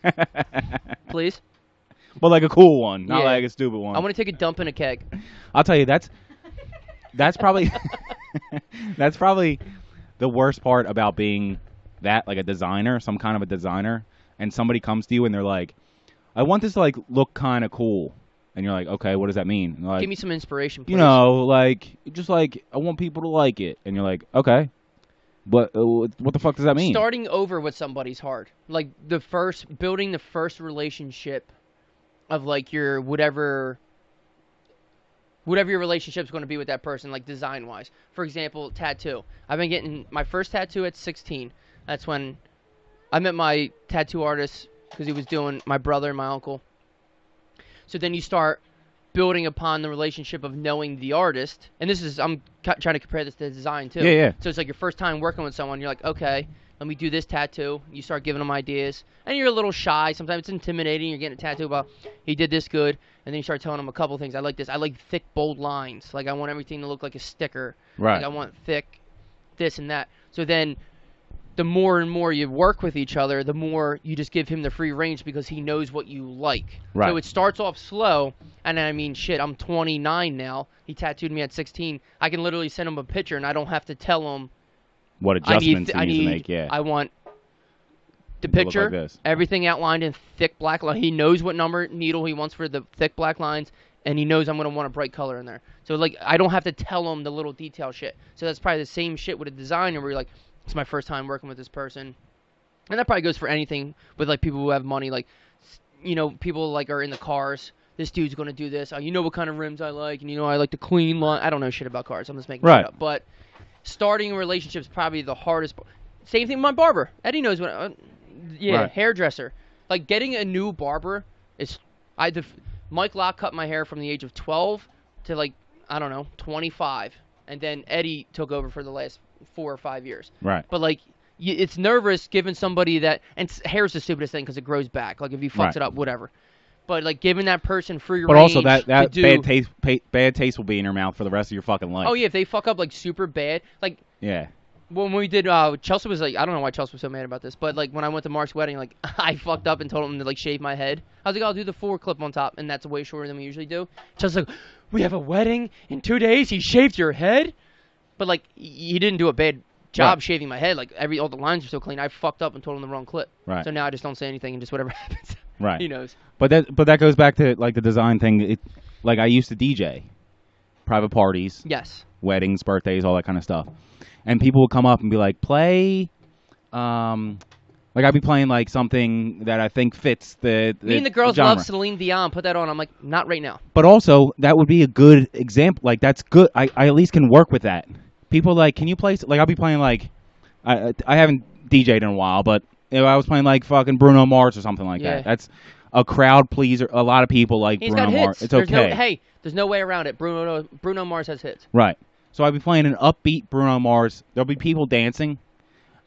Please? But like a cool one, not like a stupid one. I want to take a dump in a keg. I'll tell you, that's probably that's probably the worst part about being like a designer, some kind of a designer, and somebody comes to you and they're like, "I want this to like look kind of cool." And you're like, "Okay, what does that mean?" Like, give me some inspiration, please. You know, like just like I want people to like it. And you're like, "Okay. But what the fuck does that mean?" Starting over with somebody's hard. Like building the first relationship of like your whatever your relationship's going to be with that person, like design wise. For example, tattoo. I've been getting my first tattoo at 16. That's when I met my tattoo artist because he was doing my brother and my uncle. So then you start building upon the relationship of knowing the artist, and this is I'm trying to compare this to design too. Yeah. So it's like your first time working with someone. You're like, okay, let me do this tattoo. You start giving them ideas, and you're a little shy. Sometimes it's intimidating. You're getting a tattoo about he did this good, and then you start telling them a couple things. I like this. I like thick, bold lines. Like I want everything to look like a sticker. Right. Like I want thick, this and that. So then, the more and more you work with each other, the more you just give him the free range because he knows what you like. Right. So it starts off slow, and I mean, shit, I'm 29 now. He tattooed me at 16. I can literally send him a picture, and I don't have to tell him what adjustments he needs to make. Yeah. I want the to picture, look like this. Everything outlined in thick black line. He knows what number needle he wants for the thick black lines, and he knows I'm going to want a bright color in there. So, like, I don't have to tell him the little detail shit. So that's probably the same shit with a designer where you're like, it's my first time working with this person. And that probably goes for anything with like people who have money, like people like are in the cars. This dude's gonna do this. Oh, you know what kind of rims I like, and I like the clean line. I don't know shit about cars. I'm just making shit Right. up. But starting a relationship is probably the hardest. Same thing with my barber. Eddie knows what. Right. Hairdresser. Like getting a new barber is. Mike Locke cut my hair from the age of 12 to like I don't know 25, and then Eddie took over for the last 4 or 5 years. Right. But like. It's nervous giving somebody that, and hair's the stupidest thing because it grows back. Like if he fucks it up, whatever. But like giving that person free But range also that to do, bad taste will be in your mouth for the rest of your fucking life. Oh yeah, if they fuck up like super bad, like Yeah. when we did, Chelsea was like, I don't know why Chelsea was so mad about this, but like when I went to Mark's wedding, like I fucked up and told him to like shave my head. I was like, I'll do the 4 clip on top, and that's way shorter than we usually do. Chelsea's like, we have a wedding in 2 days. He shaved your head, but like he didn't do a bad job shaving my head. Like all the lines are so clean. I fucked up and told him the wrong clip. Right. So now I just don't say anything and just whatever happens. Right. He knows. But that goes back to like the design thing. Like I used to DJ, private parties, Yes. weddings, birthdays, all that kind of stuff, and people would come up and be like, play. Like I'd be playing like something that I think fits the Me and the girls genre. love Celine Dion. Put that on. I'm like, not right now. But also that would be a good example. Like that's good. I at least can work with that. People like, can you play? Like I'll be playing like, I haven't DJ'd in a while, but I was playing like fucking Bruno Mars or something like that. That's a crowd pleaser. A lot of people like He's Bruno got hits. Mars. It's okay. There's no way around it. Bruno Mars has hits. Right. So I'd be playing an upbeat Bruno Mars. There'll be people dancing,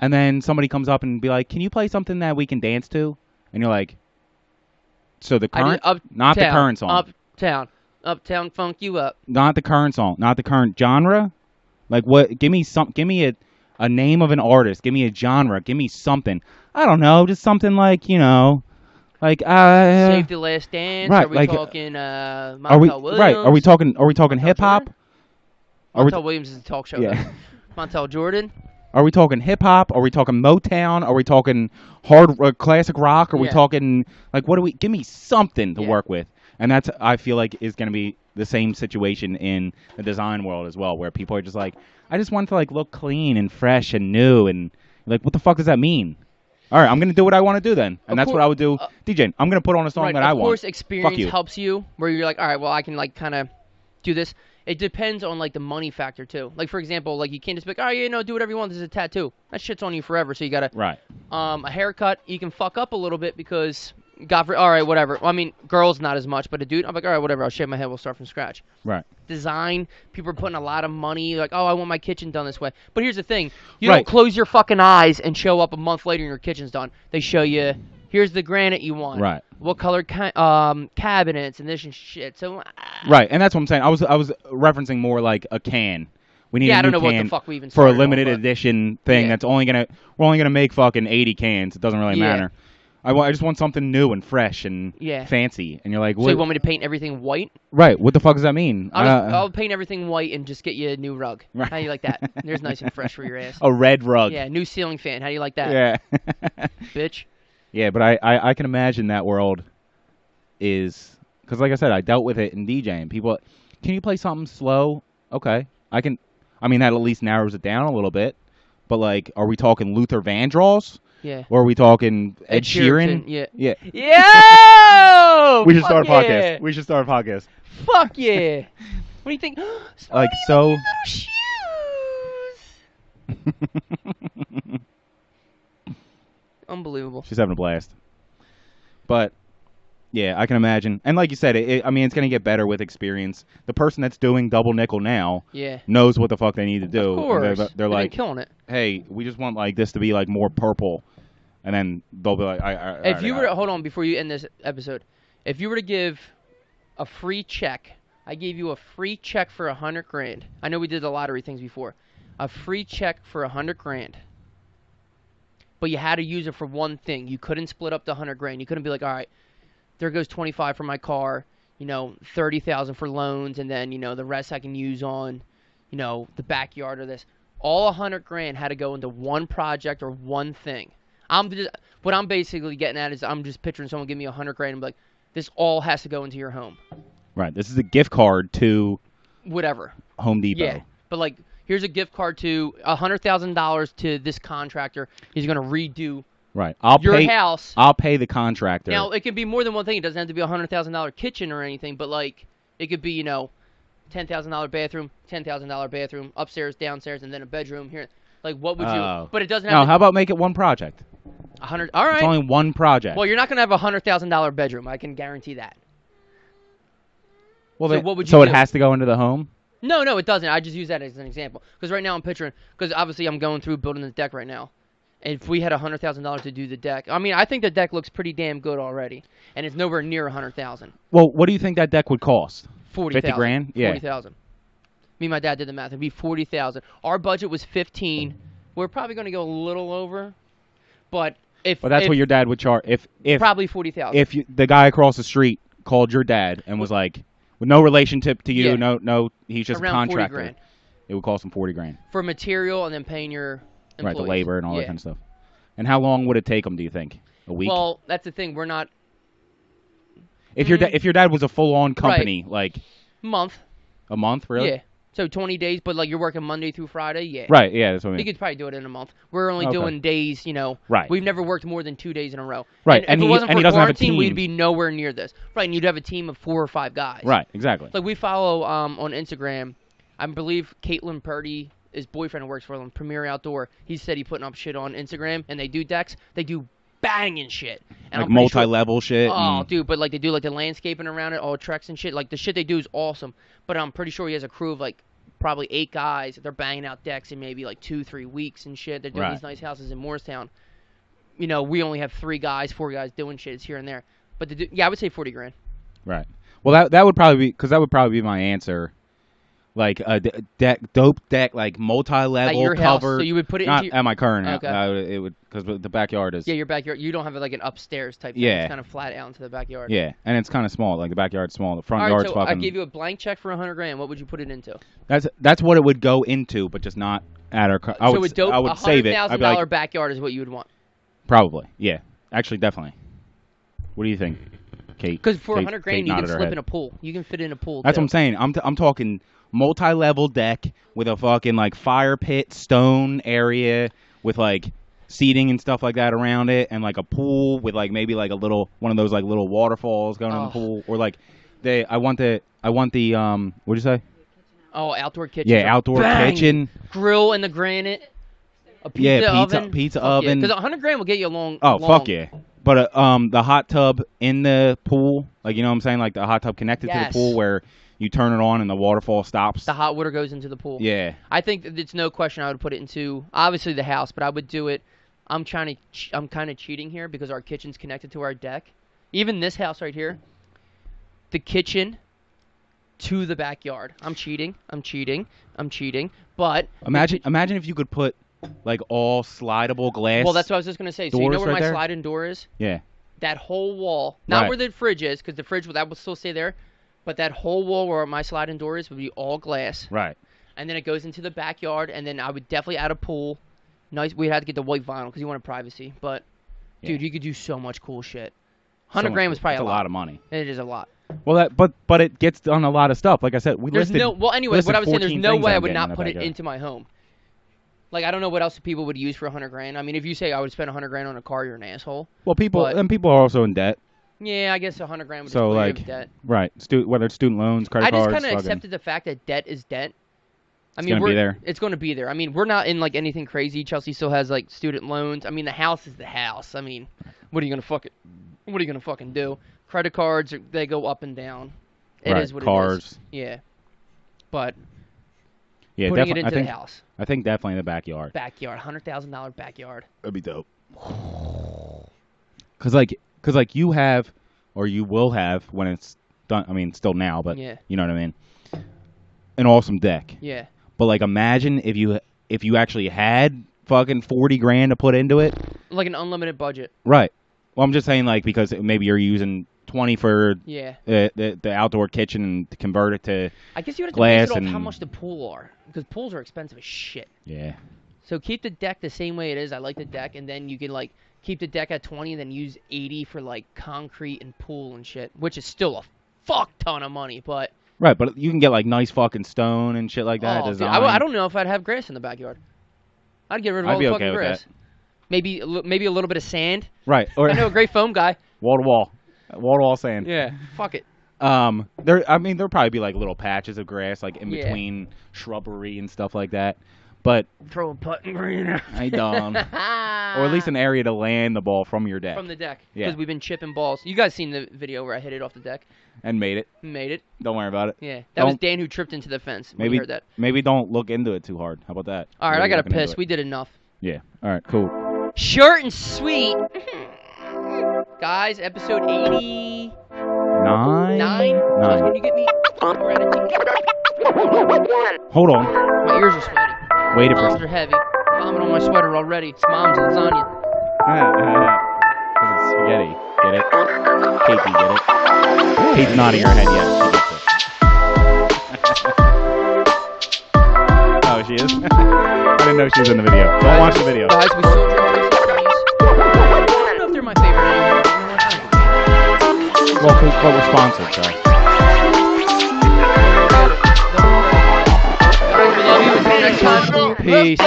and then somebody comes up and be like, "Can you play something that we can dance to?" And you're like, "So the current, not the current song, Uptown funk you up, not the current song, not the current genre. Like what? Give me a name of an artist. Give me a genre. Give me something. I don't know, just something like like Save the Last Dance. Right, Are we like, talking Are we Montel Williams? right? Are we talking hip hop? Montel Williams is a talk show. Yeah. Montel Jordan. Are we talking hip hop? Are we talking Motown? Are we talking classic rock? Are we talking like what do we? Give me something to work with, and that's I feel like is going to be the same situation in the design world as well, where people are just like, I just want to like look clean and fresh and new, and like what the fuck does that mean? All right, I'm going to do what I want to do then, and that's what I would do. DJing, I'm going to put on a song that I want. Of course, experience helps you, where you're like, all right, well, I can like kind of do this. It depends on like the money factor too. Like for example, like you can't just be like, oh yeah, no, do whatever you want. This is a tattoo. That shit's on you forever. So you gotta a haircut. You can fuck up a little bit because all right, whatever. Well, I mean, girls not as much, but a dude, I'm like, all right, whatever. I'll shave my head. We'll start from scratch. Right. Design. People are putting a lot of money. Like, oh, I want my kitchen done this way. But here's the thing: you don't close your fucking eyes and show up a month later and your kitchen's done. They show you. Here's the granite you want. Right. What color cabinets and this and shit. So. Right, and that's what I'm saying. I was referencing more like a can. We need a new I don't know can what the fuck we even for a started limited on, edition thing. That's we're only gonna make fucking 80 cans. It doesn't really matter. I just want something new and fresh and fancy. And you're like, what? So you want me to paint everything white? Right. What the fuck does that mean? I'll paint everything white and just get you a new rug. Right. How do you like that? There's nice and fresh for your ass. A red rug. Yeah, new ceiling fan. How do you like that? Yeah. Bitch. Yeah, but I can imagine that world is because, like I said, I dealt with it in DJing. People, can you play something slow? Okay, I can. I mean, that at least narrows it down a little bit. But like, are we talking Luther Vandross? Yeah. Or are we talking Ed Sheeran? Yeah. Yeah. Yo! We should start a podcast. We should start a podcast. Fuck yeah! What do you think? Like so. Shoes. Unbelievable. She's having a blast. But yeah, I can imagine. And like you said, I mean, it's going to get better with experience. The person that's doing double nickel now knows what the fuck they need to do. Of course. They're like killing it. Hey, we just want like this to be like more purple. And then they'll be like, if you were to, hold on, before you end this episode, if you were to give a free check, I gave you a free check for $100,000. I know we did the lottery things before. A free check for $100,000. But you had to use it for one thing. You couldn't split up the $100,000. You couldn't be like, all right, there goes 25 for my car, 30,000 for loans, and then, the rest I can use on, the backyard or this. All $100,000 had to go into one project or one thing. What I'm basically getting at is I'm just picturing someone give me $100,000 and be like, this all has to go into your home. Right. This is a gift card to whatever. Home Depot. Yeah. But here's a gift card to $100,000 to this contractor. He's going to redo Right. Your house. I'll pay the contractor. Now it can be more than one thing. It doesn't have to be $100,000 kitchen or anything, but like it could be $10,000 bathroom, $10,000 bathroom, upstairs, downstairs, and then a bedroom here. Like what would you? But it doesn't have. No, how about make it one project? 100. All right. It's only one project. Well, you're not gonna have a $100,000 bedroom. I can guarantee that. Well, so what would you? So do? it has to go into the home. No, it doesn't. I just use that as an example because right now I'm picturing because obviously I'm going through building the deck right now. And if we had $100,000 to do the deck, I mean, I think the deck looks pretty damn good already, and it's nowhere near $100,000. Well, what do you think that deck would cost? 40,000. 50 grand? Yeah. 40,000. Me and my dad did the math. It'd be 40,000. Our budget was 15. We're probably going to go a little over, but that's what your dad would charge. If probably 40,000. If the guy across the street called your dad and was like, with no relationship to you, yeah. no, he's just around a contractor. 40 grand. It would cost him 40 grand. For material and then paying your employees. Right, the labor and all that kind of stuff. And how long would it take him? Do you think? A week? Well, that's the thing. We're not. If your dad was a full-on company, like month. A month, really? Yeah. So 20 days, but like you're working Monday through Friday, yeah. Right, yeah, that's what I mean. You could probably do it in a month. We're only doing days, Right. We've never worked more than 2 days in a row. Right, and if it wasn't for he doesn't have a quarantine, team. we'd be nowhere near this. Right, and you'd have a team of 4 or 5 guys. Right, exactly. Like we follow on Instagram, I believe Caitlin Purdy, his boyfriend works for them, Premier Outdoor. He said he putting up shit on Instagram, and they do decks. They do banging shit. And like multi-level shit. Oh, dude, but like they do like the landscaping around it, all Trex and shit. Like the shit they do is awesome. But I'm pretty sure he has a crew of like probably 8 guys. They're banging out decks in maybe like 2-3 weeks and shit. They're doing these nice houses in Morristown. We only have 3 guys, 4 guys doing shit. It's here and there. But I would say 40 grand. Right. Well, that would probably be because that would probably be my answer. Like a dope deck, like multi-level, at your covered. house, so you would put it not into at my current. Okay. It would because the backyard is. Yeah, your backyard. You don't have like an upstairs type thing. Yeah. It's kind of flat out into the backyard. Yeah, and it's kind of small. Like the backyard's small. The front All right, yard's so fucking. I gave you a blank check for 100 grand. What would you put it into? That's what it would go into, but just not at our. I would save it. $100,000 backyard is what you would want. Probably, yeah. Actually, definitely. What do you think, Kate? Because for 100 grand, Kate you can nodded her slip head. in a pool. You can fit in a pool. That's too. what I'm saying. I'm talking multi-level deck with a fucking like fire pit, stone area with like seating and stuff like that around it, and like a pool with like maybe like a little one of those like little waterfalls going in the pool, or like I want the what'd you say? Oh, outdoor kitchen. Yeah, outdoor kitchen. Grill in the granite. A pizza oven. Pizza oven. Because 100 grand will get you a long. Fuck yeah. But the hot tub in the pool, like you know what I'm saying, like the hot tub connected to the pool where you turn it on and the waterfall stops. The hot water goes into the pool. Yeah. I think that it's no question I would put it into obviously the house, but I would do it. I'm kind of cheating here because our kitchen's connected to our deck. Even this house right here, the kitchen to the backyard. I'm cheating. But imagine if you could put like all slidable glass. Well, that's what I was just gonna say. So you know where my there? sliding door is? Yeah. That whole wall, not where the fridge is, because the fridge that would still stay there, but that whole wall where my sliding door is would be all glass. Right. And then it goes into the backyard, and then I would definitely add a pool. Nice. We'd have to get the white vinyl because you wanted privacy. But dude, you could do so much cool shit. 100 grand was probably a lot of money. It is a lot. Well, but it gets done a lot of stuff. Like I said, anyway, what I was saying, there's no way I would not put it into into my home. Like I don't know what else people would use for 100 grand. I mean, if you say I would spend 100 grand on a car, you're an asshole. Well, people are also in debt. Yeah, I guess 100 grand would so just like clear debt. Right, whether it's student loans, credit cards. I just kind of accepted the fact that debt is debt. I mean, it's going to be there. I mean, we're not in like anything crazy. Chelsea still has like student loans. I mean, the house is the house. I mean, what are you gonna fucking do? Credit cards, they go up and down. It is what cars. it is. Yeah. But yeah, putting it into the house. I think definitely the backyard. Backyard, $100,000 backyard. That'd be dope. Cause like you have, or you will have when it's done. I mean, still now, but you know what I mean. An awesome deck. Yeah. But like, imagine if you actually had fucking 40 grand to put into it. Like an unlimited budget. Right. Well, I'm just saying like because maybe you're using 20 for the outdoor kitchen and to convert it to I guess you have to glass base it off how much the pool are because pools are expensive as shit. Yeah. So keep the deck the same way it is. I like the deck, and then you can like keep the deck at 20, and then use 80 for like concrete and pool and shit, which is still a fuck ton of money, but. Right, but you can get like nice fucking stone and shit like that. Oh, dude, I don't know if I'd have grass in the backyard. I'd get rid of all the fucking grass. maybe a little bit of sand. Right. Or I know a great foam guy. wall to wall sand. Yeah, fuck it. There'll probably be like little patches of grass like in between shrubbery and stuff like that. But throwing putting green out. I don't. Or at least an area to land the ball from your deck. From the deck. Yeah. Because we've been chipping balls. You guys seen the video where I hit it off the deck? And made it. Made it. Don't worry about it. Yeah. That was Dan who tripped into the fence. Maybe heard that. Maybe don't look into it too hard. How about that? All right, Really I got to looking into piss. it. We did enough. Yeah. All right. Cool. Short and sweet. Guys, episode 89. Can you get me? We're at a Hold on. My ears are sweaty. Waited Moms for. are heavy. Vomit on my sweater already. It's mom's lasagna. This is spaghetti. Get it? Katie, get it? Kate's nodding her head. Yes, she gets it. Oh, she is? I didn't know she was in the video. Don't watch the video. Guys, we still drink Twisted Trees. I don't know if they're my favorite anymore. You know what? I don't care. Well, but we're sponsored, so. Guys, we love you. Until next time. Peace.